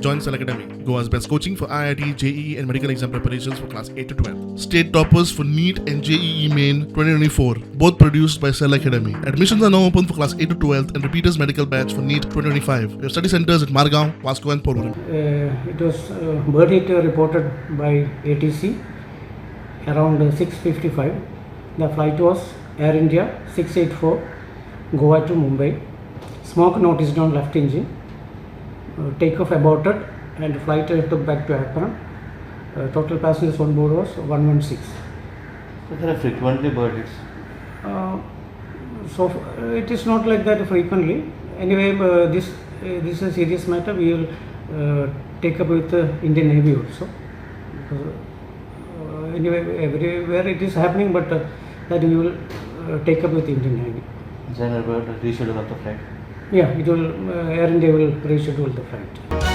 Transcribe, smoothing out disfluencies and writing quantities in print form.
Join Cell Academy, Goa's best coaching for IIT, JEE and medical exam preparations for class 8 to 12. State toppers for NEET and JEE Main 2024, both produced by Cell Academy. Admissions are now open for class 8 to 12 and repeaters medical batch for NEET 2025. We have study centers at Margao, Vasco and Porvorim. It was bird hit reported by ATC around 6:55. The flight was Air India 684 Goa to Mumbai. Smoke noticed on left engine. Takeoff aborted and flight took back to Akron. Total passengers on board was 116. So there are frequently bird hits. It is not like that frequently. Anyway, this is a serious matter. We will take up with the Indian Navy also. Anyway, everywhere it is happening, but that we will take up with the Indian Navy. General bird reschedule of the flight. Yeah, it will. Air India will reschedule the flight.